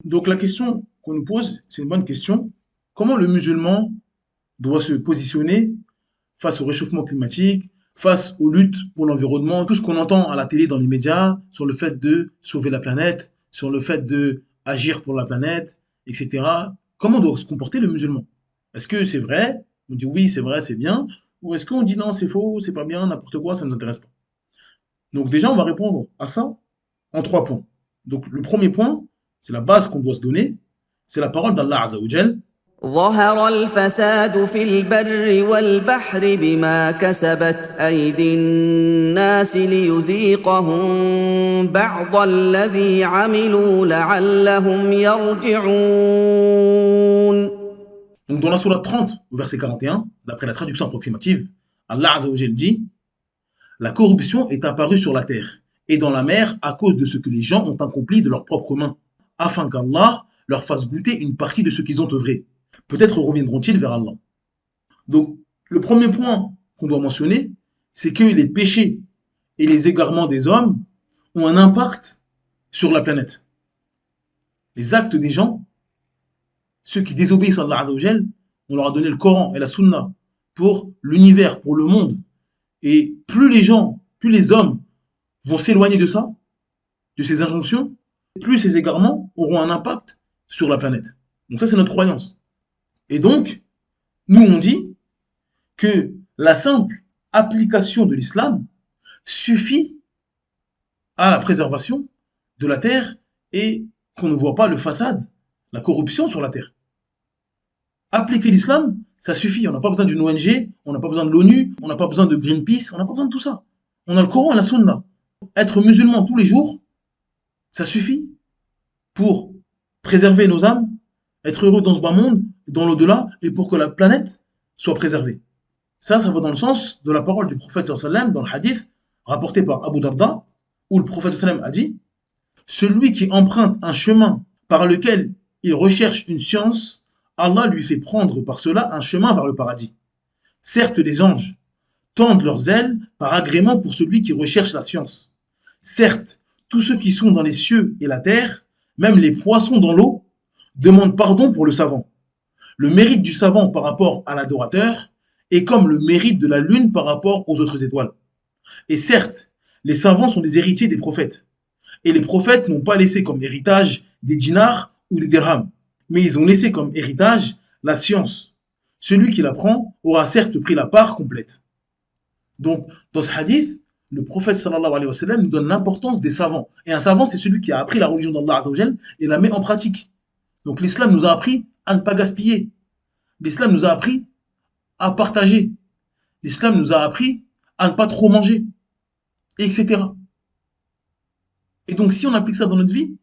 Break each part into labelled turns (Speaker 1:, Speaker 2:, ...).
Speaker 1: Donc la question qu'on nous pose, c'est une bonne question. Comment le musulman doit se positionner face au réchauffement climatique, face aux luttes pour l'environnement, tout ce qu'on entend à la télé, dans les médias, sur le fait de sauver la planète, sur le fait de agir pour la planète, etc. Comment doit se comporter le musulman? Est-ce que c'est vrai? On dit oui, c'est vrai, c'est bien. Ou est-ce qu'on dit non, c'est faux, c'est pas bien, n'importe quoi, ça ne nous intéresse pas? Donc déjà, on va répondre à ça en trois points. Donc le premier point, c'est la base qu'on doit se donner, c'est la parole d'Allah Azzawajal.
Speaker 2: ظهر الفساد في البر والبحر بما كسبت ايدي الناس ليذيقهم بعض الذي عملوا لعلهم يرجعون.
Speaker 1: Donc dans la sourate 30, au verset 41, d'après la traduction approximative, Allah Azzawajal dit: la corruption est apparue sur la terre et dans la mer à cause de ce que les gens ont accompli de leurs propres mains, afin qu'Allah leur fasse goûter une partie de ce qu'ils ont œuvré. Peut-être reviendront-ils vers Allah. Donc, le premier point qu'on doit mentionner, c'est que les péchés et les égarements des hommes ont un impact sur la planète. Les actes des gens, ceux qui désobéissent à Allah Azzawajal, on leur a donné le Coran et la Sunna pour l'univers, pour le monde. Et plus les gens, plus les hommes vont s'éloigner de ça, de ces injonctions, plus ces égarements auront un impact sur la planète. Donc ça, c'est notre croyance. Et donc, nous, on dit que la simple application de l'islam suffit à la préservation de la terre et qu'on ne voit pas le façade, la corruption sur la terre. Appliquer l'islam, ça suffit. On n'a pas besoin d'une ONG, on n'a pas besoin de l'ONU, on n'a pas besoin de Greenpeace, on n'a pas besoin de tout ça. On a le Coran et la Sunna. Être musulman tous les jours, ça suffit pour préserver nos âmes, être heureux dans ce bas monde, dans l'au-delà, et pour que la planète soit préservée. Ça va dans le sens de la parole du prophète sallam dans le hadith rapporté par Abu Darda, où le prophète sallam a dit: celui qui emprunte un chemin par lequel il recherche une science, Allah lui fait prendre par cela un chemin vers le paradis. Certes, les anges tendent leurs ailes par agrément pour celui qui recherche la science. Certes, tous ceux qui sont dans les cieux et la terre, même les poissons dans l'eau, demandent pardon pour le savant. Le mérite du savant par rapport à l'adorateur est comme le mérite de la lune par rapport aux autres étoiles. Et certes, les savants sont des héritiers des prophètes. Et les prophètes n'ont pas laissé comme héritage des dinars ou des dirhams, mais ils ont laissé comme héritage la science. Celui qui la prend aura certes pris la part complète. Donc, dans ce hadith, le prophète sallallahu alayhi wa sallam nous donne l'importance des savants. Et un savant, c'est celui qui a appris la religion d'Allah Azza wa Jal et la met en pratique. Donc, l'islam nous a appris à ne pas gaspiller. L'islam nous a appris à partager. L'islam nous a appris à ne pas trop manger, etc. Et donc, si on applique ça dans notre vie,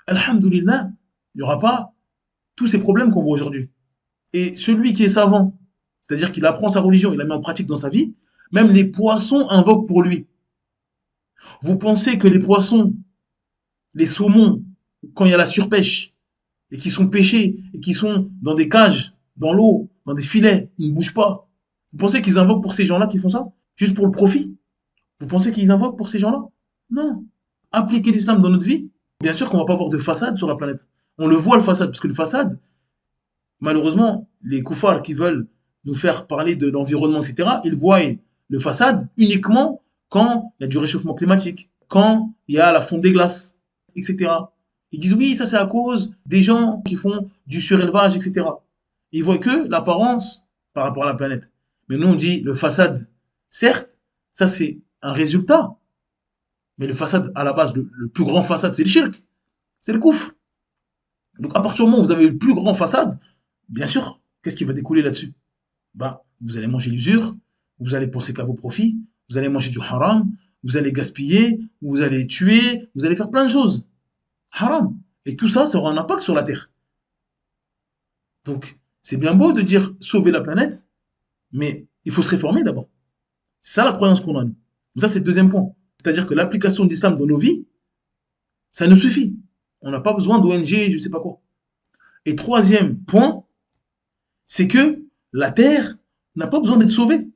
Speaker 1: alhamdoulilah, il n'y aura pas tous ces problèmes qu'on voit aujourd'hui. Et celui qui est savant, c'est-à-dire qu'il apprend sa religion, il la met en pratique dans sa vie, même les poissons invoquent pour lui. Vous pensez que les poissons, les saumons, quand il y a la surpêche, et qui sont pêchés, et qui sont dans des cages, dans l'eau, dans des filets, ils ne bougent pas. Vous pensez qu'ils invoquent pour ces gens-là qui font ça? Juste pour le profit? Vous pensez qu'ils invoquent pour ces gens-là? Non. Appliquer l'islam dans notre vie, bien sûr qu'on ne va pas avoir de façade sur la planète. On le voit le façade, parce que le façade, malheureusement, les koufars qui veulent nous faire parler de l'environnement, etc., ils voient le façade uniquement quand il y a du réchauffement climatique, quand il y a la fonte des glaces, etc. Ils disent oui, ça c'est à cause des gens qui font du surélevage, etc. Ils voient que l'apparence par rapport à la planète. Mais nous on dit le façade, certes, ça c'est un résultat. Mais le façade, à la base, le plus grand façade, c'est le shirk, c'est le koufr. Donc à partir du moment où vous avez le plus grand façade, bien sûr, qu'est-ce qui va découler là-dessus? Bah, vous allez manger l'usure, vous allez penser qu'à vos profits, vous allez manger du haram, vous allez gaspiller, vous allez tuer, vous allez faire plein de choses. Haram. Et tout ça, ça aura un impact sur la terre. Donc, c'est bien beau de dire sauver la planète, mais il faut se réformer d'abord. C'est ça la croyance qu'on a, nous. Donc ça, c'est le deuxième point. C'est-à-dire que l'application de l'islam dans nos vies, ça nous suffit. On n'a pas besoin d'ONG, je sais pas quoi. Et troisième point, c'est que la terre n'a pas besoin d'être sauvée.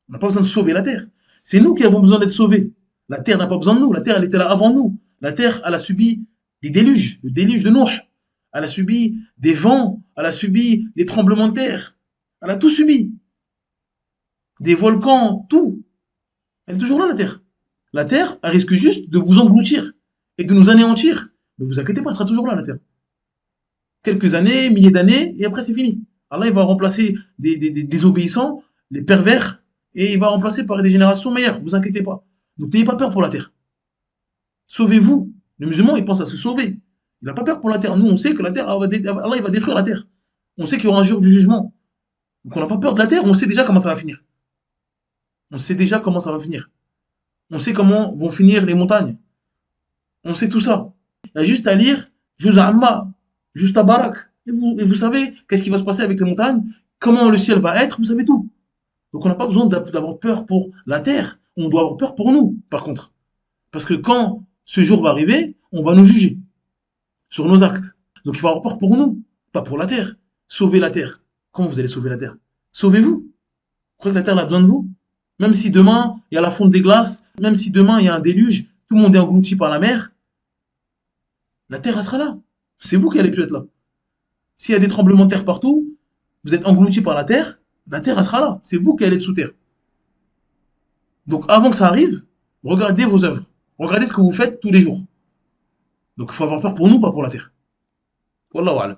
Speaker 1: On n'a pas besoin de sauver la terre. C'est nous qui avons besoin d'être sauvés. La terre n'a pas besoin de nous. La terre, elle était là avant nous. La terre, elle a subi des déluges, le déluge de Nuh. Elle a subi des vents, elle a subi des tremblements de terre. Elle a tout subi. Des volcans, tout. Elle est toujours là, la Terre. La Terre, elle risque juste de vous engloutir et de nous anéantir. Mais vous inquiétez pas, elle sera toujours là, la Terre. Quelques années, milliers d'années, et après c'est fini. Allah, il va remplacer des désobéissants, les pervers, et il va remplacer par des générations meilleures. Vous inquiétez pas. Donc n'ayez pas peur pour la Terre. Sauvez-vous. Le musulman, il pense à se sauver. Il n'a pas peur pour la Terre. Nous, on sait que la Terre, Allah, il va détruire la Terre. On sait qu'il y aura un jour du jugement. Donc on n'a pas peur de la Terre, on sait déjà comment ça va finir. On sait déjà comment ça va finir. On sait comment vont finir les montagnes. On sait tout ça. Il y a juste à lire Juz Amma, juste à Barak. Et vous savez qu'est-ce qui va se passer avec les montagnes, comment le ciel va être, vous savez tout. Donc on n'a pas besoin d'avoir peur pour la terre, on doit avoir peur pour nous, par contre. Parce que quand ce jour va arriver, on va nous juger sur nos actes. Donc il faut avoir peur pour nous, pas pour la terre. Sauver la terre. Comment vous allez sauver la terre? Sauvez-vous. Vous croyez que la terre a besoin de vous? Même si demain, il y a la fonte des glaces, même si demain, il y a un déluge, tout le monde est englouti par la mer, la terre, elle sera là. C'est vous qui allez plus être là. S'il y a des tremblements de terre partout, vous êtes englouti par la terre, elle sera là. C'est vous qui allez être sous terre. Donc, avant que ça arrive, regardez vos œuvres. Regardez ce que vous faites tous les jours. Donc, il faut avoir peur pour nous, pas pour la terre. Wallahu a'lam.